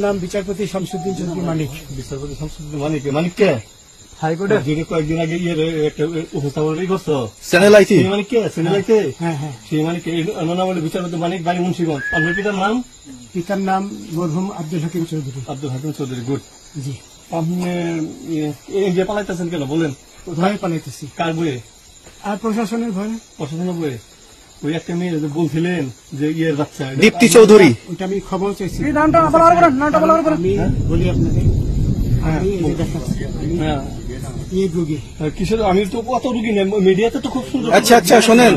নাম বিচারপতি শামসুদ্দিন চৌধুরী মানিক। বিচারপতি শামসুদ্দিন মানিক মানিককে হাইকোর্টের কয়েকদিন আগে একটা উপস্থাপন করছো চ্যানেল আইটি মানিককে চ্যানেল আইতে হ্যাঁ হ্যাঁ সেই মানিককে বলে বিচারপতি মানিক বাড়ি মুন্সিগঞ্জ। আপনার পিতার নাম? পিতার নাম মরহুম আব্দুল হাকিম চৌধুরী। আব্দুল হাকিম চৌধুরী। গুড। জি। আপনি ইন্ডিয়া পালাইতেছেন কেন বলেন? ভয়ে পালাইতেছি। কার বইয়ে? আর প্রশাসনের ভয়ে। প্রশাসনের বইয়ে? ওই একটা মেয়ে যে বলছিলেন যে ইয়ের বাচ্চা দীপ্তি চৌধুরী, ওইটা আমি খবর চাইছি। আমি বলি আপনাকে হ্যাঁ কিসের? আমি তো কত রুগী নেই মিডিয়াতে তো খুব সুন্দর। আচ্ছা আচ্ছা শোনেন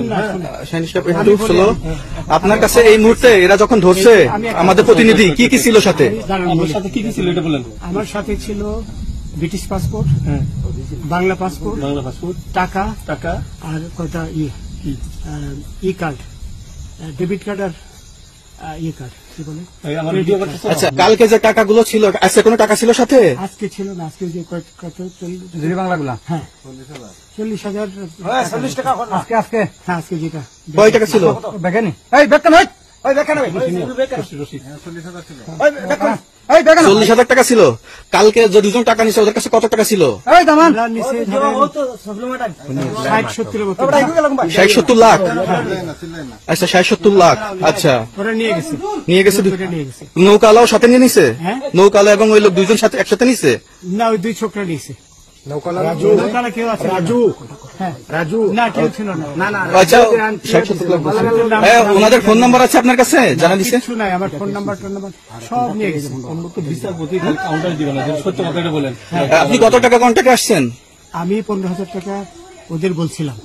একটু শোনো, আপনার কাছে এই মুহূর্তে এরা যখন ধরছে আমাদের প্রতিনিধি কি কি ছিল সাথে? আমার সাথে কি কি ছিল এটা বলেন। আমার সাথে ছিল ব্রিটিশ পাসপোর্ট, বাংলা পাসপোর্ট, টাকা টাকা আর কয়টা ই কার্ড, ডেবিট কার্ড আর ই কার্ড কি বলে। আচ্ছা কালকে যে টাকাগুলো ছিল আজকে কোনো টাকা ছিল সাথে? আজকে ছিল না, আজকে যে কত বাংলাগুলা হ্যাঁ 40,000 টাকা আজকে হ্যাঁ আজকে যেটা কয় টাকা ছিল? দেখেনি 40,000 টাকা ছিল। কালকে যে দুজন টাকা নিছে ওদের কাছে কত টাকা ছিল? 60-70 লাখ। আচ্ছা 60-70 লাখ। আচ্ছা ওরা নিয়ে গেছে নৌকালাও সাথে নিয়ে নিছে? নৌকালা এবং ওই লোক দুইজন সাথে একসাথে নিছে না, ওই দুই ছোকরা নিয়েছে। নৌকালা কেউ আছে? রাজু না, কেউ ছিল না। আচ্ছা 60-70 লাখ। ওনাদের ফোন নাম্বার আছে আপনার কাছে? জানা দিছে? কিছু নাই, আমার ফোন নাম্বার সব নিয়ে গেছে। বিচারপতি কাউন্টার দিবেন না, সত্য কথাটা বলেন। আপনি কত টাকা কন্ট্যাক্টে আসছেন? আমি 15,000 টাকা ওদের বলছিলাম।